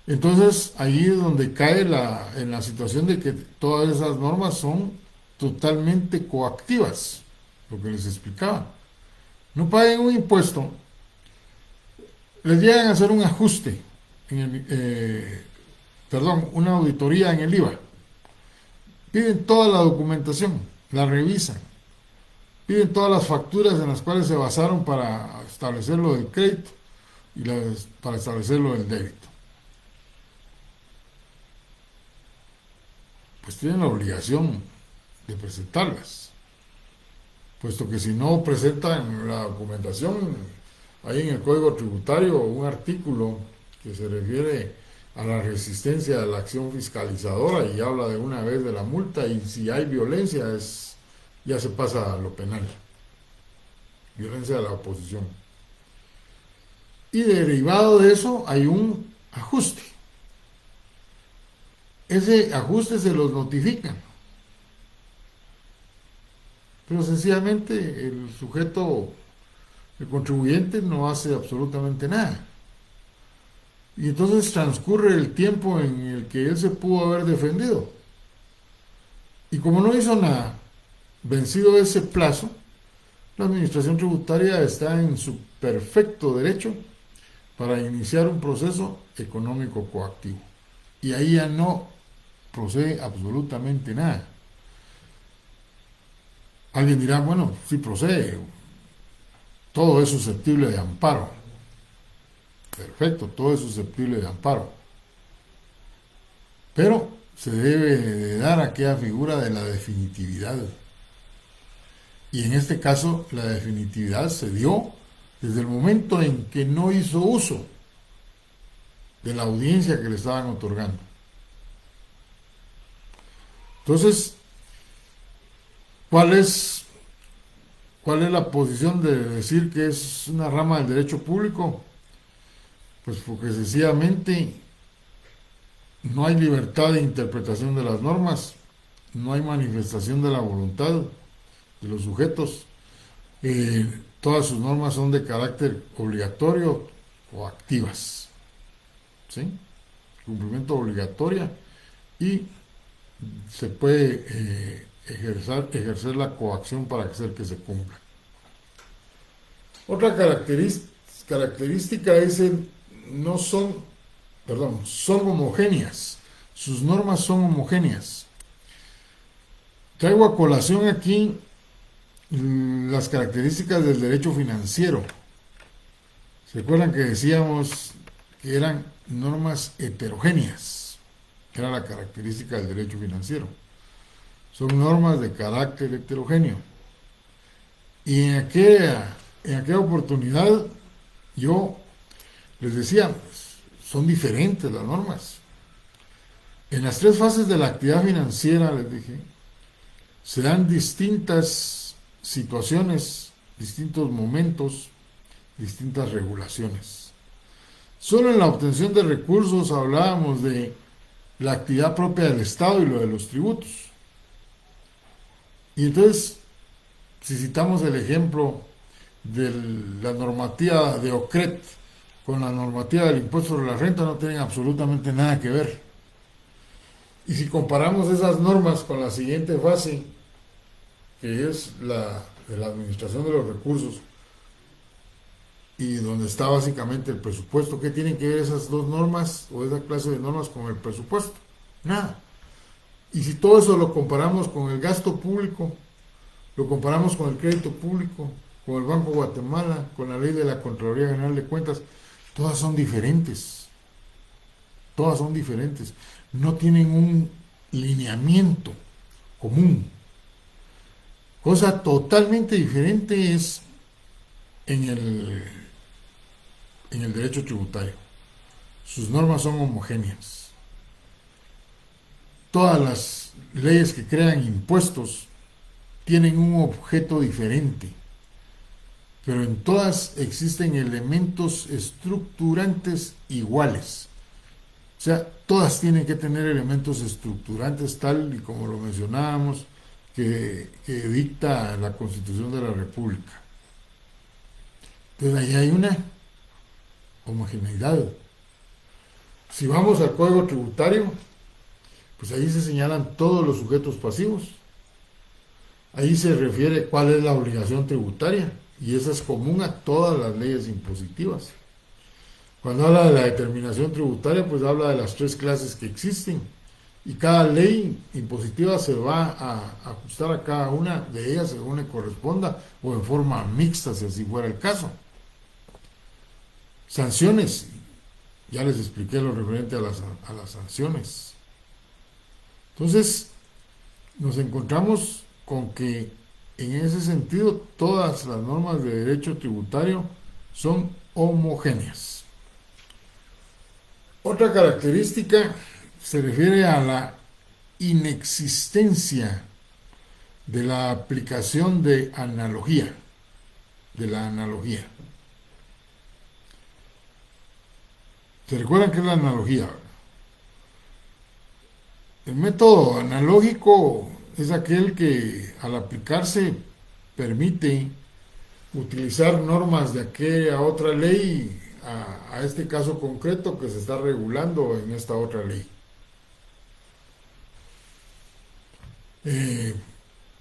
entonces ahí es donde cae en la situación de que todas esas normas son totalmente coactivas, lo que les explicaba. No paguen un impuesto, les llegan a hacer un ajuste, una auditoría en el IVA, piden toda la documentación, la revisan, piden todas las facturas en las cuales se basaron para establecer lo del crédito y para establecer lo del débito. Pues tienen la obligación de presentarlas, puesto que si no presentan la documentación, hay en el Código Tributario un artículo que se refiere a la resistencia de la acción fiscalizadora y habla de una vez de la multa, y si hay violencia ya se pasa a lo penal, violencia de la oposición. Y derivado de eso hay un ajuste. Ese ajuste se los notifican, pero sencillamente el sujeto, el contribuyente, no hace absolutamente nada. Y entonces transcurre el tiempo en el que él se pudo haber defendido. Y como no hizo nada, vencido ese plazo, la administración tributaria está en su perfecto derecho para iniciar un proceso económico coactivo. Y ahí ya no procede absolutamente nada. Alguien dirá, bueno, sí procede, todo es susceptible de amparo. Perfecto, todo es susceptible de amparo. Pero se debe de dar aquella figura de la definitividad. Y en este caso, la definitividad se dio desde el momento en que no hizo uso de la audiencia que le estaban otorgando. Entonces, ¿cuál es la posición de decir que es una rama del derecho público? Pues porque sencillamente no hay libertad de interpretación de las normas, no hay manifestación de la voluntad de los sujetos, todas sus normas son de carácter obligatorio o activas, ¿sí? Cumplimiento obligatoria, y se puede ejercer la coacción para hacer que se cumpla. Otra característica es son homogéneas. Sus normas son homogéneas. Traigo a colación aquí las características del derecho financiero. ¿Se acuerdan que decíamos que eran normas heterogéneas? Era la característica del derecho financiero. Son normas de carácter heterogéneo. Y en aquella oportunidad yo les decía, pues, son diferentes las normas. En las tres fases de la actividad financiera, les dije, se dan distintas situaciones, distintos momentos, distintas regulaciones. Solo en la obtención de recursos hablábamos de la actividad propia del Estado y lo de los tributos. Y entonces, si citamos el ejemplo de la normativa de OCRET con la normativa del impuesto sobre la renta, no tienen absolutamente nada que ver. Y si comparamos esas normas con la siguiente fase, que es la de la administración de los recursos, y donde está básicamente el presupuesto, ¿qué tienen que ver esas dos normas o esa clase de normas con el presupuesto? Nada. Y si todo eso lo comparamos con el gasto público, lo comparamos con el crédito público, con el Banco de Guatemala, con la ley de la Contraloría General de Cuentas, todas son diferentes. Todas son diferentes. No tienen un lineamiento común. Cosa totalmente diferente es en el derecho tributario. Sus normas son homogéneas. Todas las leyes que crean impuestos tienen un objeto diferente, pero en todas existen elementos estructurantes iguales. O sea, todas tienen que tener elementos estructurantes tal y como lo mencionábamos, que dicta la Constitución de la República. Entonces ahí hay una homogeneidad. Si vamos al Código Tributario, pues ahí se señalan todos los sujetos pasivos. Ahí se refiere cuál es la obligación tributaria, y esa es común a todas las leyes impositivas. Cuando habla de la determinación tributaria, pues habla de las tres clases que existen, y cada ley impositiva se va a ajustar a cada una de ellas según le corresponda, o en forma mixta, si así fuera el caso. Sanciones, ya les expliqué lo referente a las sanciones. Entonces, nos encontramos con que en ese sentido todas las normas de derecho tributario son homogéneas. Otra característica se refiere a la inexistencia de la aplicación de la analogía. ¿Se recuerdan qué es la analogía? El método analógico es aquel que al aplicarse permite utilizar normas de aquella otra ley a este caso concreto que se está regulando en esta otra ley.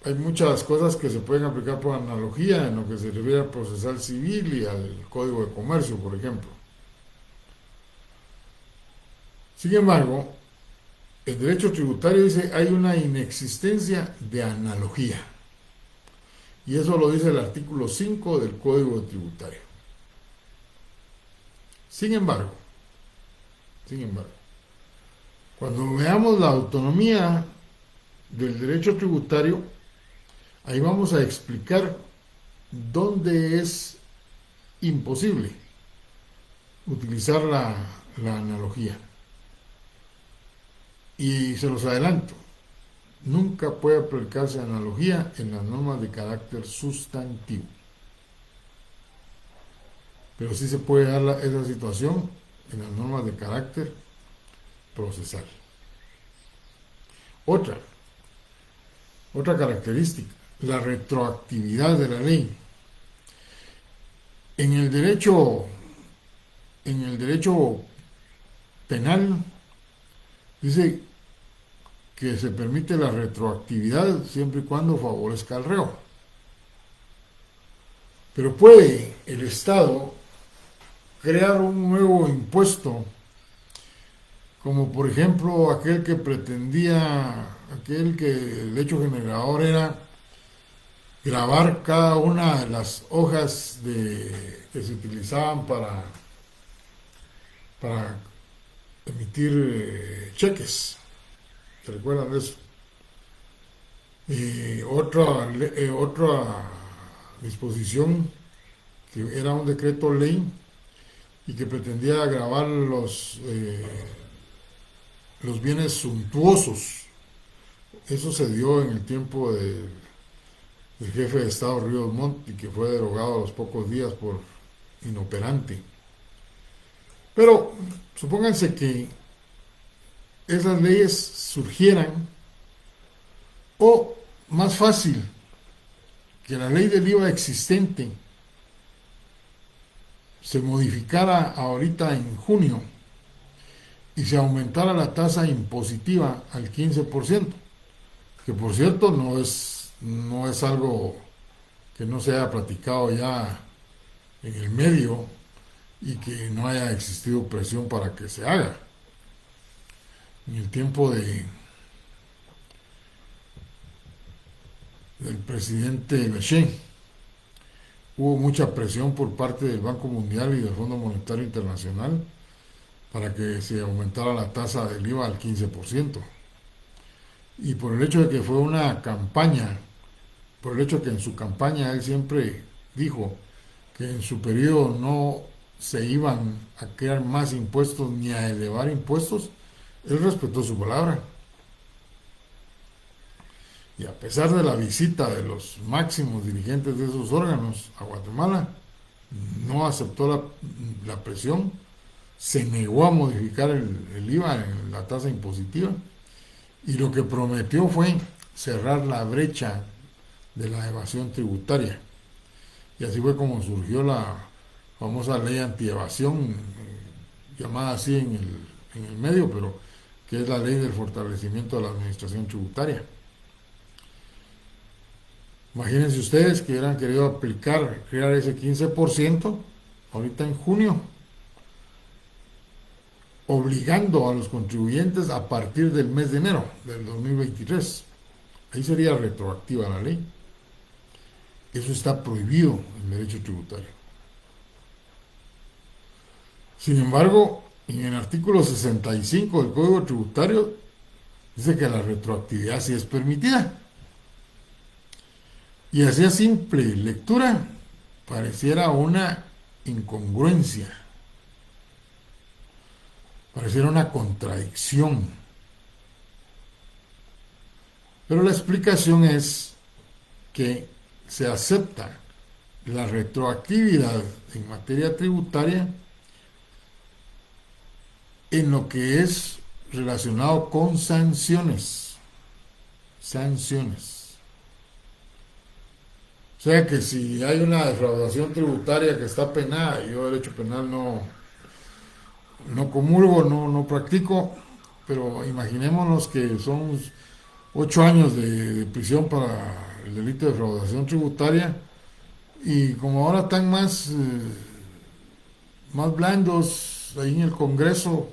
Hay muchas cosas que se pueden aplicar por analogía en lo que se refiere al procesal civil y al Código de Comercio, por ejemplo. Sin embargo, el derecho tributario dice hay una inexistencia de analogía. Y eso lo dice el artículo 5 del Código Tributario. Sin embargo, cuando veamos la autonomía del derecho tributario, ahí vamos a explicar dónde es imposible utilizar la analogía. Y se los adelanto, nunca puede aplicarse analogía en las normas de carácter sustantivo. Pero sí se puede dar esa situación en las normas de carácter procesal. Otra característica, la retroactividad de la ley. En el derecho penal dice que se permite la retroactividad siempre y cuando favorezca al reo. Pero puede el Estado crear un nuevo impuesto, como por ejemplo aquel que el hecho generador era grabar cada una de las hojas que se utilizaban para emitir cheques. ¿Se recuerdan de eso? Otra disposición que era un decreto ley y que pretendía gravar los bienes suntuosos. Eso se dio en el tiempo del jefe de Estado Ríos Montt y que fue derogado a los pocos días por inoperante. Pero supónganse que esas leyes surgieran, o más fácil, que la ley del IVA existente se modificara ahorita en junio y se aumentara la tasa impositiva al 15%, que por cierto no es algo que no se haya platicado ya en el medio y que no haya existido presión para que se haga. En el tiempo del presidente Bechet hubo mucha presión por parte del Banco Mundial y del Fondo Monetario Internacional para que se aumentara la tasa del IVA al 15%. Y por el hecho de que fue una campaña, por el hecho de que en su campaña él siempre dijo que en su periodo no se iban a crear más impuestos ni a elevar impuestos, él respetó su palabra. Y a pesar de la visita de los máximos dirigentes de esos órganos a Guatemala, no aceptó la presión, se negó a modificar el IVA en la tasa impositiva, y lo que prometió fue cerrar la brecha de la evasión tributaria. Y así fue como surgió la famosa ley antievasión, llamada así en el medio, pero que es la ley del fortalecimiento de la administración tributaria. Imagínense ustedes que hubieran querido crear ese 15% ahorita en junio, obligando a los contribuyentes a partir del mes de enero del 2023. Ahí sería retroactiva la ley. Eso está prohibido en el derecho tributario. Sin embargo, en el artículo 65 del Código Tributario dice que la retroactividad sí es permitida. Y así a simple lectura pareciera una incongruencia, pareciera una contradicción. Pero la explicación es que se acepta la retroactividad en materia tributaria en lo que es relacionado con sanciones. O sea que si hay una defraudación tributaria que está penada, y yo derecho penal no comulgo, no practico, pero imaginémonos que son 8 años de prisión para el delito de defraudación tributaria, y como ahora están más blandos ahí en el Congreso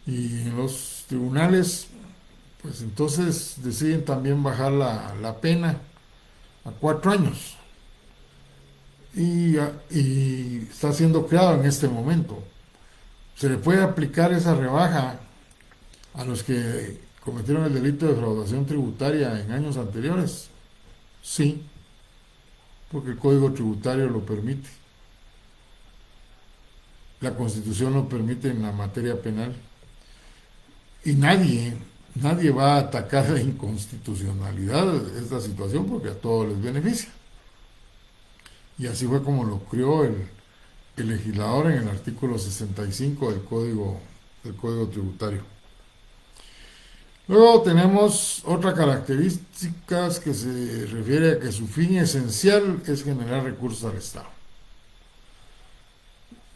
y en los tribunales, pues entonces deciden también bajar la pena a 4 años y está siendo creado en este momento. ¿Se le puede aplicar esa rebaja a los que cometieron el delito de defraudación tributaria en años anteriores? Sí, porque el Código Tributario lo permite. La Constitución lo permite en la materia penal. Y nadie va a atacar la inconstitucionalidad de esta situación porque a todos les beneficia. Y así fue como lo creó el legislador en el artículo 65 del Código Tributario. Luego tenemos otra característica que se refiere a que su fin esencial es generar recursos al Estado.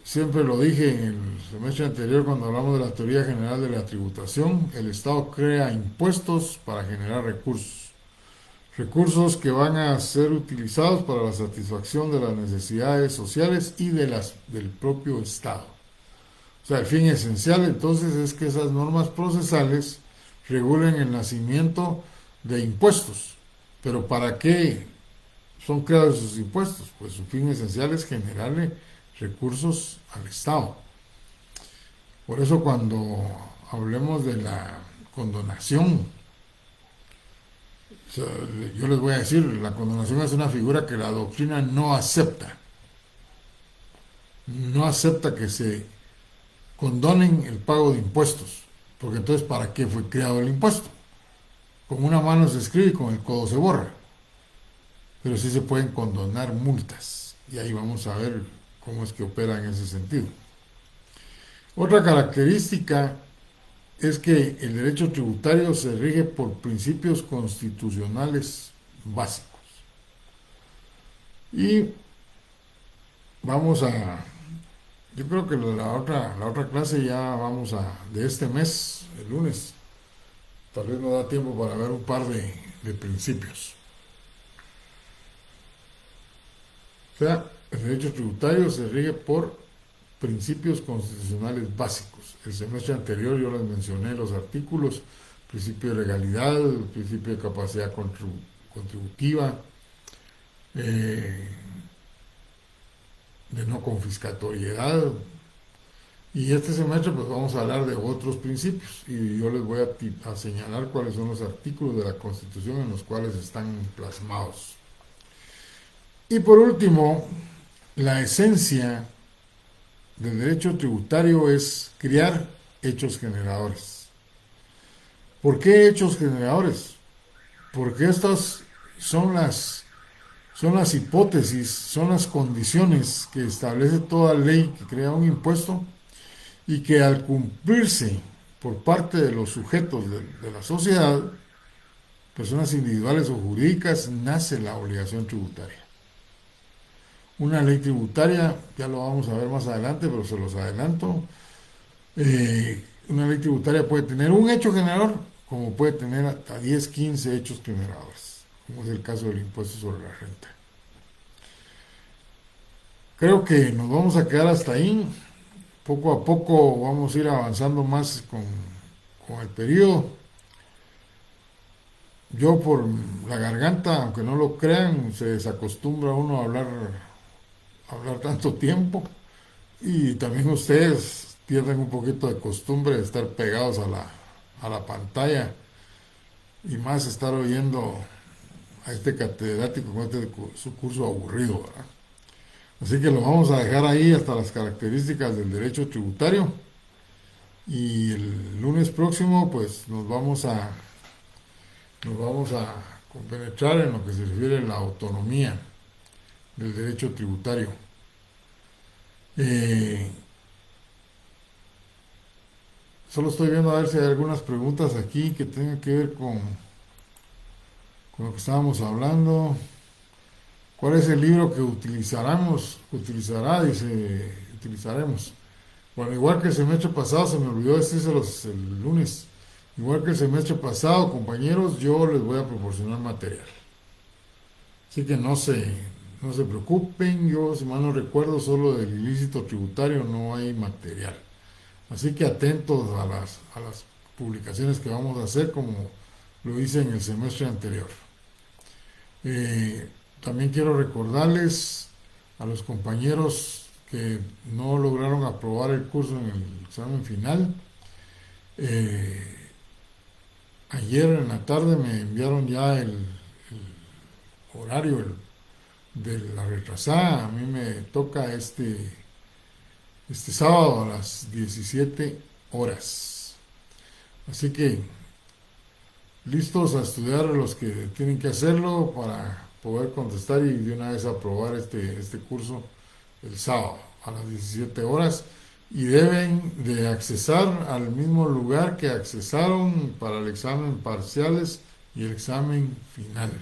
Siempre lo dije en el semestre anterior cuando hablamos de la teoría general de la tributación, el Estado crea impuestos para generar recursos. Recursos que van a ser utilizados para la satisfacción de las necesidades sociales y del propio Estado. O sea, el fin esencial entonces es que esas normas procesales regulen el nacimiento de impuestos. Pero ¿para qué son creados esos impuestos? Pues su fin esencial es generarle recursos al Estado. Por eso cuando hablemos de la condonación, o sea, yo les voy a decir, la condonación es una figura que la doctrina no acepta. No acepta que se condonen el pago de impuestos, porque entonces ¿para qué fue creado el impuesto? Con una mano se escribe y con el codo se borra. Pero sí se pueden condonar multas, y ahí vamos a ver cómo es que opera en ese sentido. Otra característica es que el derecho tributario se rige por principios constitucionales básicos. Y vamos a, yo creo que la otra clase ya vamos de este mes, el lunes, tal vez no da tiempo para ver un par de principios. O sea, el derecho tributario se rige por principios constitucionales básicos. El semestre anterior yo les mencioné los artículos: principio de legalidad, principio de capacidad contributiva, de no confiscatoriedad. Y este semestre pues vamos a hablar de otros principios y yo les voy a señalar cuáles son los artículos de la Constitución en los cuales están plasmados. Y por último, la esencia del derecho tributario es crear hechos generadores. ¿Por qué hechos generadores? Porque estas son las hipótesis, son las condiciones que establece toda ley que crea un impuesto y que al cumplirse por parte de los sujetos de la sociedad, personas individuales o jurídicas, nace la obligación tributaria. Una ley tributaria, ya lo vamos a ver más adelante, pero se los adelanto, una ley tributaria puede tener un hecho generador, como puede tener hasta 10, 15 hechos generadores, como es el caso del impuesto sobre la renta. Creo que nos vamos a quedar hasta ahí. Poco a poco vamos a ir avanzando más con el periodo. Yo por la garganta, aunque no lo crean, se desacostumbra uno a hablar tanto tiempo, y también ustedes pierden un poquito de costumbre de estar pegados a la pantalla y más estar oyendo a este catedrático con su curso aburrido, ¿verdad? Así que lo vamos a dejar ahí hasta las características del derecho tributario, y el lunes próximo pues nos vamos a compenetrar en lo que se refiere a la autonomía del derecho tributario. Solo estoy viendo a ver si hay algunas preguntas aquí que tengan que ver con lo que estábamos hablando. ¿Cuál es el libro que utilizaremos? Bueno, igual que el semestre pasado, se me olvidó decírselos el lunes. Igual que el semestre pasado, compañeros, yo les voy a proporcionar material. Así que no se preocupen, yo, si mal no recuerdo, solo del ilícito tributario no hay material. Así que atentos a las publicaciones que vamos a hacer, como lo hice en el semestre anterior. Eh, También quiero recordarles a los compañeros que no lograron aprobar el curso en el examen final. eh, Ayer en la tarde me enviaron ya el horario de la retrasada. A mí me toca este sábado a las 17 horas. Así que listos a estudiar los que tienen que hacerlo para poder contestar y de una vez aprobar este curso el sábado a las 17 horas. Y deben de accesar al mismo lugar que accesaron para el examen parciales y el examen final.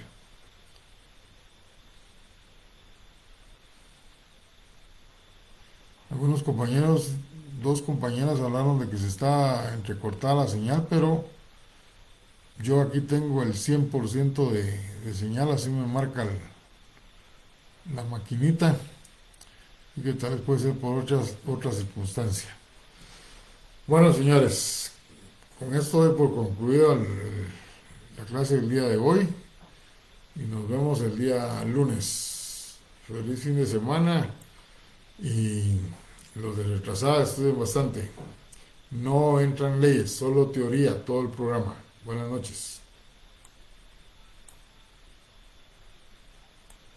Algunos compañeros, dos compañeras hablaron de que se está entrecortada la señal, pero yo aquí tengo el 100% de señal, así me marca la maquinita, y que tal vez puede ser por otra circunstancia. Bueno, señores, con esto doy por concluida la clase del día de hoy y nos vemos el día lunes. Feliz fin de semana y los de retrasada estudien bastante. No entran leyes, solo teoría, todo el programa. Buenas noches.